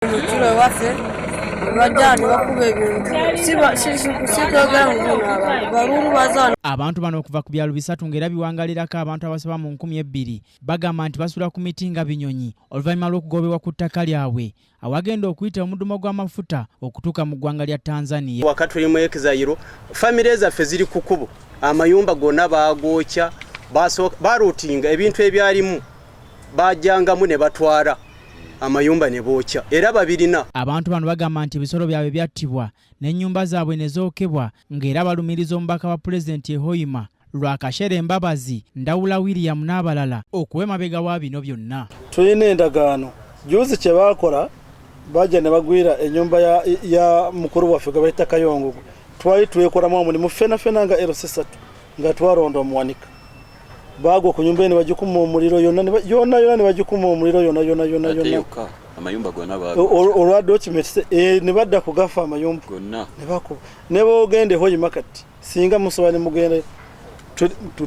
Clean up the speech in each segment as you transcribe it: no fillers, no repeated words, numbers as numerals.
Mukiro waffe bajjani bakube ebintu sitogera muzuna balulu bazana. Abantu bano okuva ku byalo bisatu ng'era biwangalirako abantu abasoba mu 2,000 bagamba nti basula ku miti nga binyonyi oluvannyuma lw'okugobebwa ku ttaka lyabwe awagenda okuyita omuddumo gw'amafuta okutuuka mu ggwanga lya Tanzania. Wakati tulimu ekizayiro famire zaffe ziri ku kkubo amayumba gonna baagokya baruutinga ebintu ebyalimu bajjangamu ne batwala amayumba ne bookya era babirina. Abantu bano bagamba nti ebisolo byabwe byattibwa n'ennyumba zaabwe ne zookebwa ng'era balumiriza omubaka wa pulezidenti Hoima, Rwakasheri, mbabazi, Ndawula William nabalala okuwa emabega wa bino byonna. Tulina endagaano juzi kye baakola bajja ne bagwira ennyumba ya mukuru waffe gwe bayita Kayongo. Twali twekolamu omulimu ffenafena nga erosesatu nga twaronda omuwanika bagwa ku nyumba ene bagikuma omuliro yonna ne bagikuma omuliro yonna amayumba gonna bago olwa document ne badda kugafa amayumba gonna ne bako ne bogende Hoima kati singa musoba ne mugende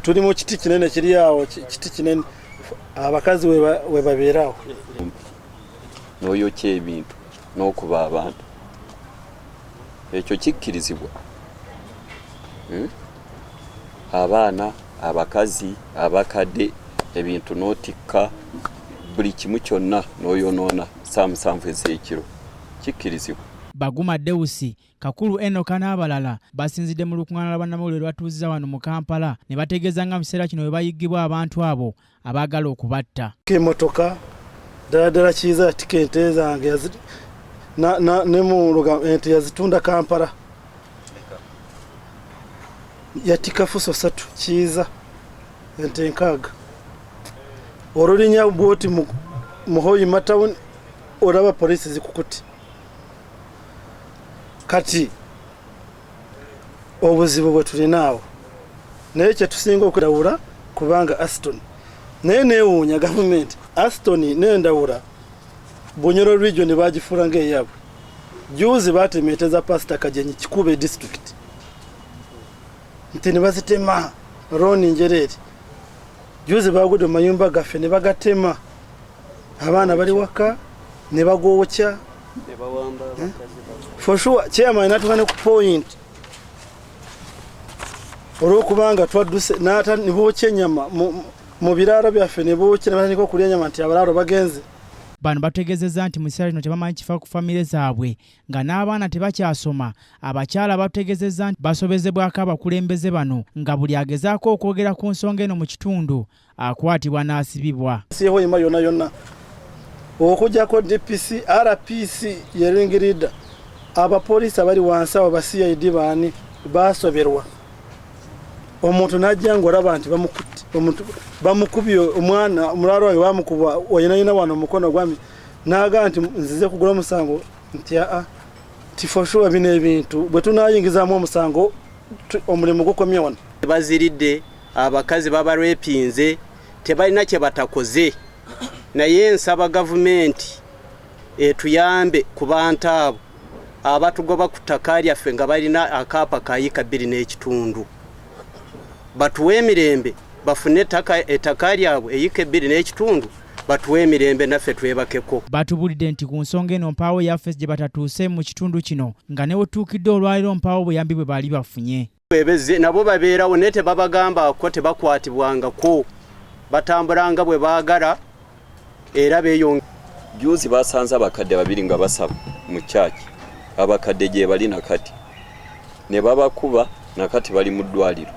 tuli mu kiti kinene kiri awo kiti kinene abakazi we babeerawo noyo kyebintu n'okuba abantu ekyo kikkirizibwa abaana abakazi abakadde ebintu notikka buli kimu kyonna n'oyonoona samusanvu ez'ekiro kikkirizibwa. Baguma Deusi, Kakulu Enoka n'abalala basinzidde mu lukuŋŋaana lwa bannamawulire lwatuuzizza wano mu Kampala ne bategeeza nga mu kiseera kino bwe bayiggibwa abantu abo abaagala okubatta. Emmotoka ddala kiyiza tikente zange ne mu ente yazitunda Kampala yatika fuso 3 kiyiza ente 6 olulinya bwoti mu Hoima town olaba polisi zikukuti kati obuzibu bwe tulinaawo naye kye tusinga okudawula kubanga Aston naye neewuunya gavumenti Aston n'Endawula Bunyoro region bagifuula ng'eyaabwe juzi baatemeeteza pasita Kajenyi Kikube district nti ne bazitema roni njereeri juzi bagudde mu mayumba gaffe ne bagatema abaana bali waka ne bagookya for sure chairman natugane ku point olwokubanga twadduse n'ata ne bookya ennyama mu biraalo byaffe ne bookya ne batandika okulya ennyama nti abalaalo bagenze. Bano bategeezezza nti mu kiseera kino tebamanyi kifa ku famire zaabwe nga n'abaana tebakyasoma abakyala bategeezezza nti basobezebwako abakulembeze bano nga buli agezaako okwogera ku nsonga eno mu kitundu akwatibwa n'asibibwa. Hoima yonna okujjako DPC RPC yeringirida abapoliisi abali wansi abo ba CID baani baasoberwa omuntu najja ng'olaba nti bamukubye omwana omulalo oyo bamukubwa oyinayina wano omukono gwami n'agaa nti nzize kugula omusango nti for sure bino ebintu bwe tunaayingizaamu omusango omulimu gukomye wano. Baziridde abakazi babalwepinze tebalina kye batakoze naye nsaba gavumenti etuyambe ku bantu abo abatugoba ku ttaka lyaffe nga balina akaapa kayika 2 n'ekitundu batuwe emirembe bafune ettaka lyabwe eyika 2 n'ekitundu batuwe emirembe naffe twebakeko. Batubulidde nti ku nsonga eno mpaawo yaffe gye batatuuse mu kitundu kino nga ne wetuukidde olwaliro mpaawo buyambi bwe baali bafunye nabo babeerawo naye tebabagambako tebakwatibwangako batambulanga bwe baagala era beeyongera. Juzi basanze abakadde 2 nga basaba mu kyaki abakadde gye bali nakati ne babakuba nakati bali mu ddwaliro.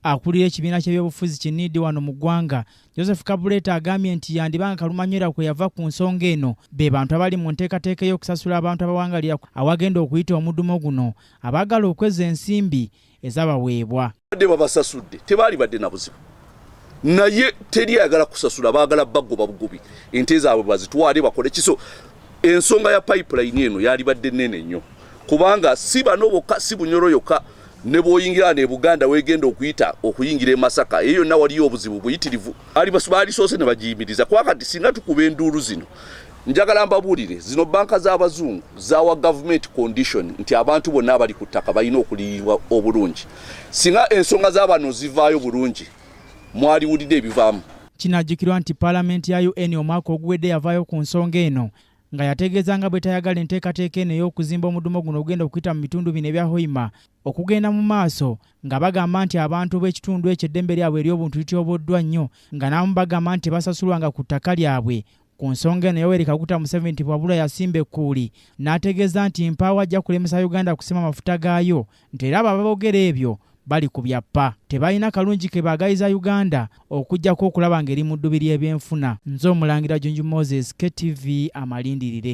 Akulira ekibiina ky'ebyobufuzi kiniddi wano mu ggwanga Joseph Kabuleta agambye nti yandibanga kalumanywera kwe yava ku nsonga eno be bantu abali mu nteekateeka y'okusasula abantu abawangalira awagenda okuyita omuddumo guno abaagala okweza ensimbi ezabaweebwa. Badde babasasudde tebaali badde na buzibu naye teri ayagala kusasula baagala bagoba bugubi ente zaabwe bazitwale bakole kiso. Ensonga ya pipeline eno yali badde nene nnyo kubanga si bano bokka si Bunyoro yokka ne boyingira ne Buganda wegenda okuyita okuyingira e Masaka eyo na waliyo obuzibu buyitirivu ali basubali sose ne bagiyimiriza kwakati singa tukuba enduulu zino njagala mbabuulire zino banka z'abazungu zawa government condition nti abantu bonna abali ku ttaka balina okuliyibwa obulungi singa ensonga z'abano zivaayo bulungi mwaliwulidde ebivaamu. Kinajjukirwa nti Paalamenti ya UN omwaka oguwedde yavaayo ku nsonga eno nga yategeeza nga bwe tayagala enteekateeka eno ey'okuzimba omuddumo guno ogenda okuyita mu bitundu bino ebya Hoima okugenda mu maaso nga bagamba nti abantu b'ekitundu ekyo eddembe lyabwe ery'obuntu lityoboddwa nnyo nga n'abamu bagamba nti basasulwanga ku ttaka lyabwe. Ku nsonga eno Yoweri Kaguta Museveni nti bwabula yasimba ekkuuli n'ategeeza nti mpaawo ajja kulemesa Uganda kusima amafuta gaayo nti era abo ababogera ebyo bali ku byappa tebalina kalungi ke baagayiza Uganda okujjako okulaba ng'eri mu ddubiri ebyenfuna. Nze Omulangira Junju Moses, KTV amalindirire.